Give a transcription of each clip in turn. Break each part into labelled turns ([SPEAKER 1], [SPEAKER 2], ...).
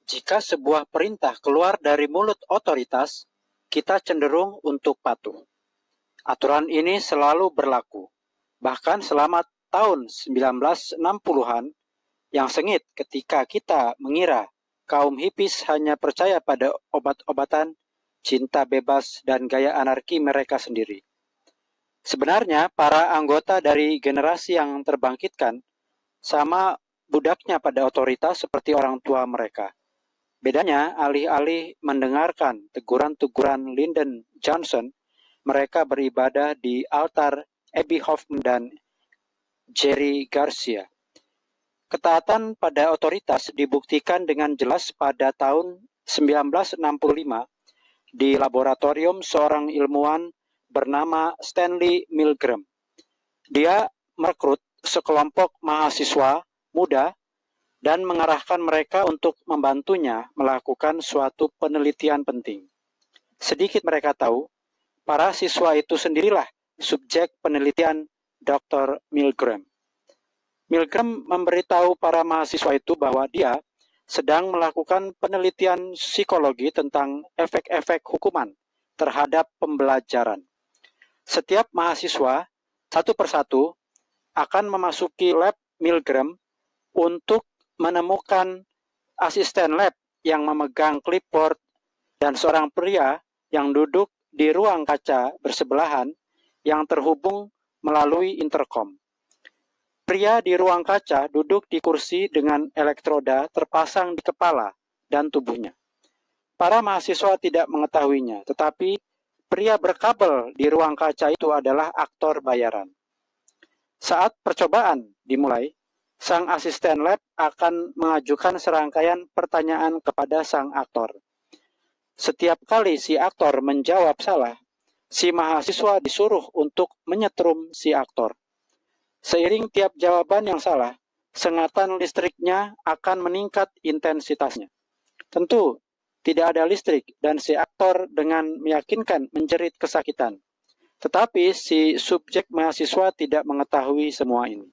[SPEAKER 1] Jika sebuah perintah keluar dari mulut otoritas, kita cenderung untuk patuh. Aturan ini selalu berlaku, bahkan selama tahun 1960-an yang sengit ketika kita mengira kaum hippies hanya percaya pada obat-obatan, cinta bebas, dan gaya anarki mereka sendiri. Sebenarnya, para anggota dari generasi yang terbangkitkan sama budaknya pada otoritas seperti orang tua mereka. Bedanya, alih-alih mendengarkan teguran-teguran Lyndon Johnson, mereka beribadah di altar Abbie Hoffman dan Jerry Garcia. Ketaatan pada otoritas dibuktikan dengan jelas pada tahun 1965 di laboratorium seorang ilmuwan bernama Stanley Milgram. Dia merekrut sekelompok mahasiswa muda dan mengarahkan mereka untuk membantunya melakukan suatu penelitian penting. Sedikit mereka tahu, para siswa itu sendirilah subjek penelitian Dr. Milgram. Milgram memberitahu para mahasiswa itu bahwa dia sedang melakukan penelitian psikologi tentang efek-efek hukuman terhadap pembelajaran. Setiap mahasiswa, satu persatu, akan memasuki lab Milgram untuk menemukan asisten lab yang memegang clipboard dan seorang pria yang duduk di ruang kaca bersebelahan yang terhubung melalui intercom. Pria di ruang kaca duduk di kursi dengan elektroda terpasang di kepala dan tubuhnya. Para mahasiswa tidak mengetahuinya, tetapi pria berkabel di ruang kaca itu adalah aktor bayaran. Saat percobaan dimulai, sang asisten lab akan mengajukan serangkaian pertanyaan kepada sang aktor. Setiap kali si aktor menjawab salah, si mahasiswa disuruh untuk menyetrum si aktor. Seiring tiap jawaban yang salah, sengatan listriknya akan meningkat intensitasnya. Tentu, tidak ada listrik dan si aktor dengan meyakinkan menjerit kesakitan. Tetapi si subjek mahasiswa tidak mengetahui semua ini.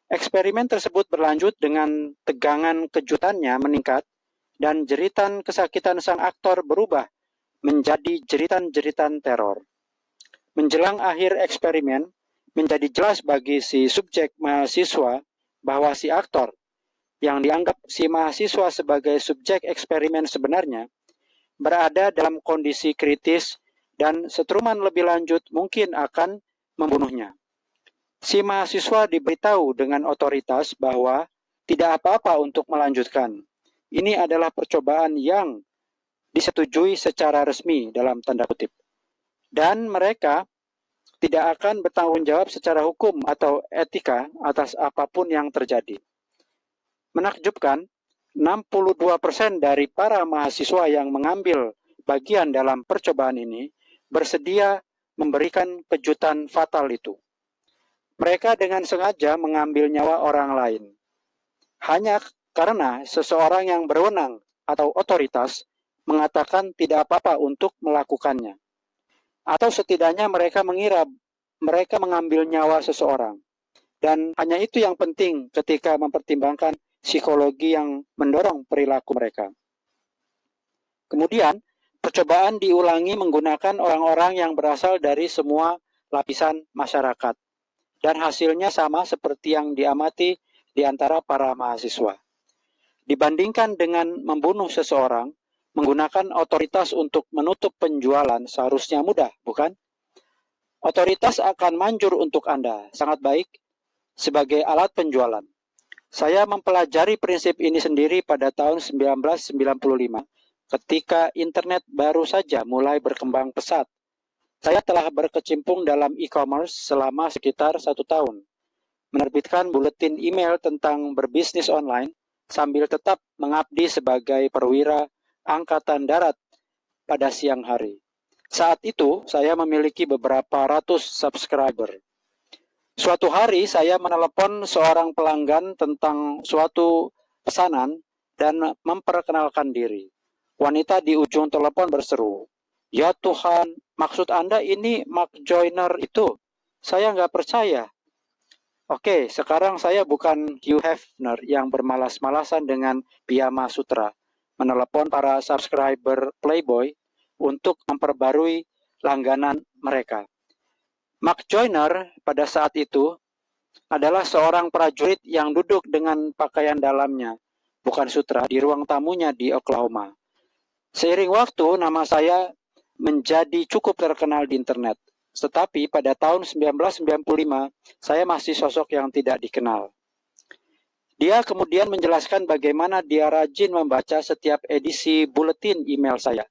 [SPEAKER 1] Eksperimen tersebut berlanjut dengan tegangan kejutannya meningkat dan jeritan kesakitan sang aktor berubah menjadi jeritan-jeritan teror. Menjelang akhir eksperimen, menjadi jelas bagi si subjek mahasiswa bahwa si aktor yang dianggap si mahasiswa sebagai subjek eksperimen sebenarnya berada dalam kondisi kritis dan setruman lebih lanjut mungkin akan membunuhnya. Si mahasiswa diberitahu dengan otoritas bahwa tidak apa-apa untuk melanjutkan. Ini adalah percobaan yang disetujui secara resmi dalam tanda kutip. Dan mereka tidak akan bertanggung jawab secara hukum atau etika atas apapun yang terjadi. Menakjubkan, 62% dari para mahasiswa yang mengambil bagian dalam percobaan ini bersedia memberikan kejutan fatal itu. Mereka dengan sengaja mengambil nyawa orang lain. Hanya karena seseorang yang berwenang atau otoritas mengatakan tidak apa-apa untuk melakukannya. Atau setidaknya mereka mengira mereka mengambil nyawa seseorang. Dan hanya itu yang penting ketika mempertimbangkan psikologi yang mendorong perilaku mereka. Kemudian, percobaan diulangi menggunakan orang-orang yang berasal dari semua lapisan masyarakat. Dan hasilnya sama seperti yang diamati di antara para mahasiswa. Dibandingkan dengan membunuh seseorang, menggunakan otoritas untuk menutup penjualan seharusnya mudah, bukan? Otoritas akan manjur untuk Anda, sangat baik, sebagai alat penjualan. Saya mempelajari prinsip ini sendiri pada tahun 1995, ketika internet baru saja mulai berkembang pesat. Saya telah berkecimpung dalam e-commerce selama sekitar 1 tahun, menerbitkan buletin email tentang berbisnis online sambil tetap mengabdi sebagai perwira Angkatan Darat pada siang hari. Saat itu, saya memiliki beberapa ratus subscriber. Suatu hari, saya menelepon seorang pelanggan tentang suatu pesanan dan memperkenalkan diri. Wanita di ujung telepon berseru, "Ya Tuhan, maksud Anda ini Mark Joyner itu? Saya nggak percaya." Oke, sekarang saya bukan Hugh Hefner yang bermalas-malasan dengan piyama sutra. menelepon para subscriber Playboy untuk memperbarui langganan mereka. Mark Joyner pada saat itu adalah seorang prajurit yang duduk dengan pakaian dalamnya, bukan sutra, di ruang tamunya di Oklahoma. Seiring waktu, nama saya menjadi cukup terkenal di internet. Tetapi pada tahun 1995, saya masih sosok yang tidak dikenal. Dia kemudian menjelaskan bagaimana dia rajin membaca setiap edisi buletin email saya.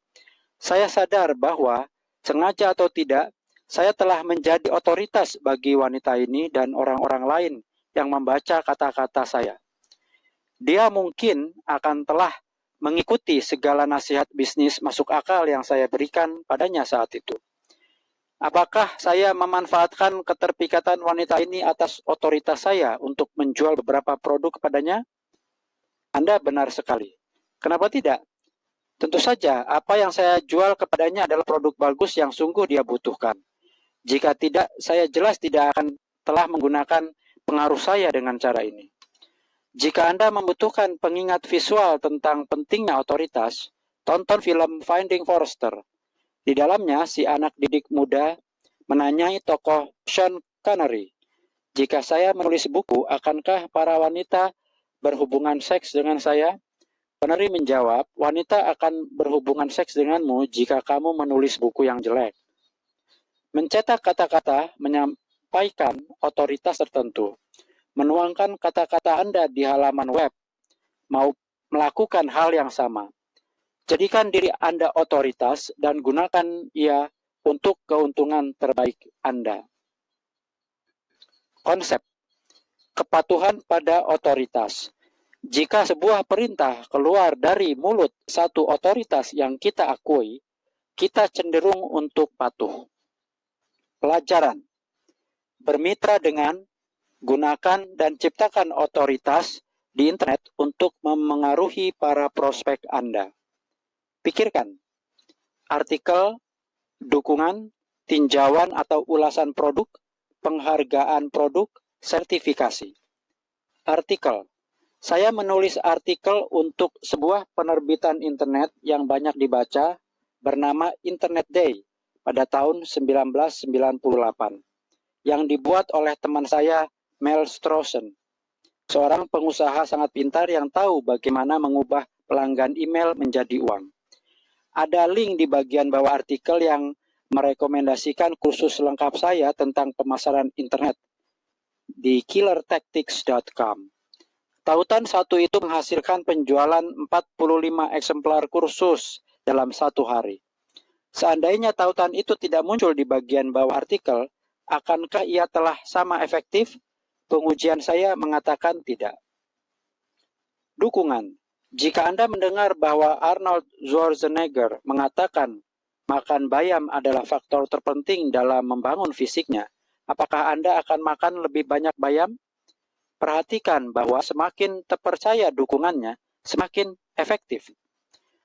[SPEAKER 1] Saya sadar bahwa, sengaja atau tidak, saya telah menjadi otoritas bagi wanita ini dan orang-orang lain yang membaca kata-kata saya. Dia mungkin akan telah mengikuti segala nasihat bisnis masuk akal yang saya berikan padanya saat itu. Apakah saya memanfaatkan keterpikatan wanita ini atas otoritas saya untuk menjual beberapa produk kepadanya? Anda benar sekali. Kenapa tidak? Tentu saja, apa yang saya jual kepadanya adalah produk bagus yang sungguh dia butuhkan. Jika tidak, saya jelas tidak akan telah menggunakan pengaruh saya dengan cara ini. Jika Anda membutuhkan pengingat visual tentang pentingnya otoritas, tonton film Finding Forrester. Di dalamnya, si anak didik muda menanyai tokoh Sean Connery, jika saya menulis buku, akankah para wanita berhubungan seks dengan saya? Connery menjawab, wanita akan berhubungan seks denganmu jika kamu menulis buku yang jelek. Mencetak kata-kata menyampaikan otoritas tertentu. Menuangkan kata-kata Anda di halaman web, mau melakukan hal yang sama. Jadikan diri Anda otoritas dan gunakan ia untuk keuntungan terbaik Anda. Konsep kepatuhan pada otoritas. Jika sebuah perintah keluar dari mulut satu otoritas yang kita akui, kita cenderung untuk patuh. Pelajaran. Bermitra dengan, gunakan dan ciptakan otoritas di internet untuk memengaruhi para prospek Anda. Pikirkan, artikel, dukungan, tinjauan atau ulasan produk, penghargaan produk, sertifikasi. Artikel. Saya menulis artikel untuk sebuah penerbitan internet yang banyak dibaca bernama Internet Day pada tahun 1998 yang dibuat oleh teman saya Mel Strousen, seorang pengusaha sangat pintar yang tahu bagaimana mengubah pelanggan email menjadi uang. Ada link di bagian bawah artikel yang merekomendasikan kursus lengkap saya tentang pemasaran internet di killertactics.com. Tautan satu itu menghasilkan penjualan 45 eksemplar kursus dalam satu hari. Seandainya tautan itu tidak muncul di bagian bawah artikel, akankah ia telah sama efektif? Pengujian saya mengatakan tidak. Dukungan. Jika Anda mendengar bahwa Arnold Schwarzenegger mengatakan makan bayam adalah faktor terpenting dalam membangun fisiknya, apakah Anda akan makan lebih banyak bayam? Perhatikan bahwa semakin terpercaya dukungannya, semakin efektif.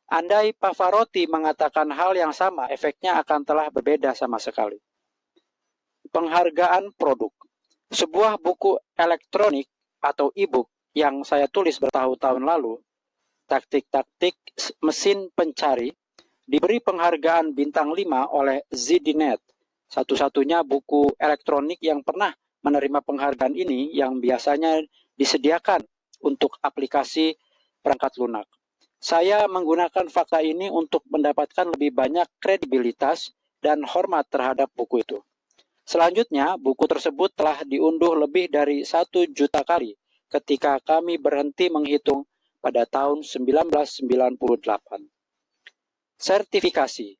[SPEAKER 1] Andai Pavarotti mengatakan hal yang sama, efeknya akan telah berbeda sama sekali. Penghargaan produk. Sebuah buku elektronik atau e-book yang saya tulis bertahun-tahun lalu, Taktik-taktik mesin pencari, diberi penghargaan bintang 5 oleh ZDNet, satu-satunya buku elektronik yang pernah menerima penghargaan ini yang biasanya disediakan untuk aplikasi perangkat lunak. Saya menggunakan fakta ini untuk mendapatkan lebih banyak kredibilitas dan hormat terhadap buku itu. Selanjutnya, buku tersebut telah diunduh lebih dari 1 juta kali ketika kami berhenti menghitung pada tahun 1998. Sertifikasi.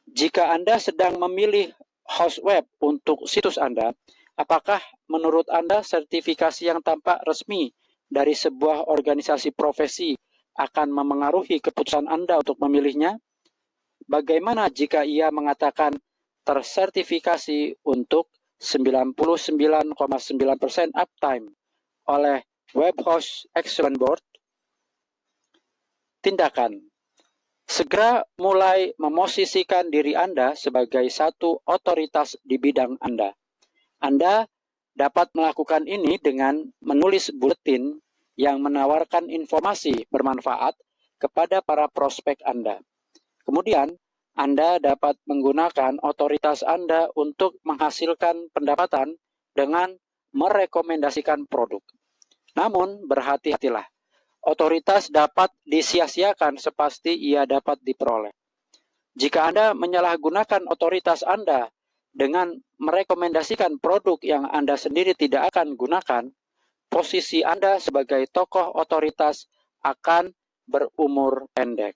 [SPEAKER 1] Jika Anda sedang memilih host web untuk situs Anda, apakah menurut Anda sertifikasi yang tampak resmi dari sebuah organisasi profesi akan memengaruhi keputusan Anda untuk memilihnya? Bagaimana jika ia mengatakan tersertifikasi untuk 99,9% uptime oleh Web Host Excellence Board? Tindakan. Segera mulai memosisikan diri Anda sebagai satu otoritas di bidang Anda. Anda dapat melakukan ini dengan menulis buletin yang menawarkan informasi bermanfaat kepada para prospek Anda. Kemudian, Anda dapat menggunakan otoritas Anda untuk menghasilkan pendapatan dengan merekomendasikan produk. Namun, berhati-hatilah. Otoritas dapat disia-siakan sepasti ia dapat diperoleh. Jika Anda menyalahgunakan otoritas Anda dengan merekomendasikan produk yang Anda sendiri tidak akan gunakan, posisi Anda sebagai tokoh otoritas akan berumur pendek.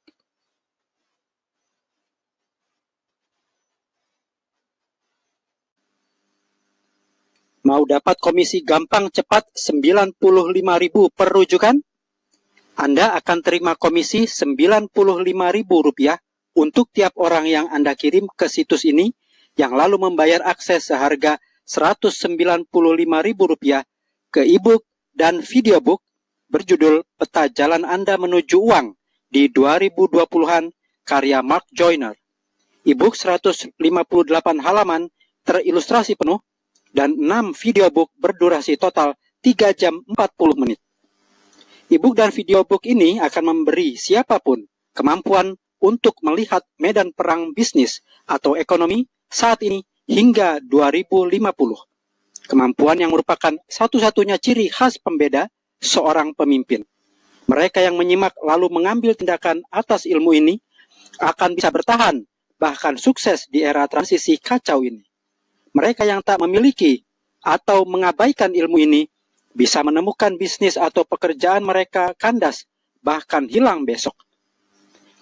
[SPEAKER 1] Mau dapat komisi gampang cepat 95.000 per rujukan? Anda akan terima komisi Rp95.000 untuk tiap orang yang Anda kirim ke situs ini yang lalu membayar akses seharga Rp195.000 ke e-book dan videobook berjudul Peta Jalan Anda Menuju Uang di 2020-an karya Mark Joyner. E-book 158 halaman terilustrasi penuh dan 6 videobook berdurasi total 3 jam 40 menit. E-book dan videobook ini akan memberi siapapun kemampuan untuk melihat medan perang bisnis atau ekonomi saat ini hingga 2050. Kemampuan yang merupakan satu-satunya ciri khas pembeda seorang pemimpin. Mereka yang menyimak lalu mengambil tindakan atas ilmu ini akan bisa bertahan, bahkan sukses di era transisi kacau ini. Mereka yang tak memiliki atau mengabaikan ilmu ini bisa menemukan bisnis atau pekerjaan mereka kandas, bahkan hilang besok.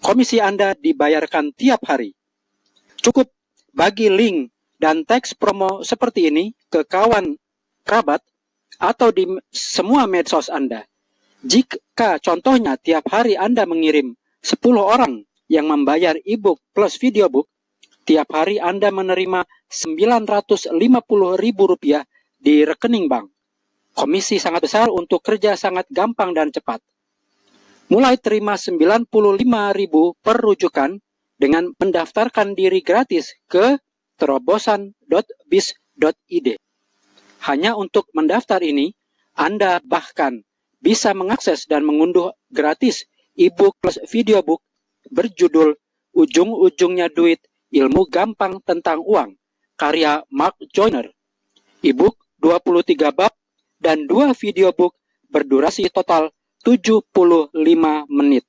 [SPEAKER 1] Komisi Anda dibayarkan tiap hari. Cukup bagi link dan teks promo seperti ini ke kawan, kerabat, atau di semua medsos Anda. Jika contohnya tiap hari Anda mengirim 10 orang yang membayar e-book plus videobook, tiap hari Anda menerima Rp950.000 di rekening bank. Komisi sangat besar untuk kerja sangat gampang dan cepat. Mulai terima Rp95.000 per rujukan dengan mendaftarkan diri gratis ke terobosan.biz.id. Hanya untuk mendaftar ini, Anda bahkan bisa mengakses dan mengunduh gratis e-book plus videobook berjudul Ujung-Ujungnya Duit, Ilmu Gampang Tentang Uang, karya Mark Joyner. E-book 23 bab dan 2 videobook berdurasi total 75 menit.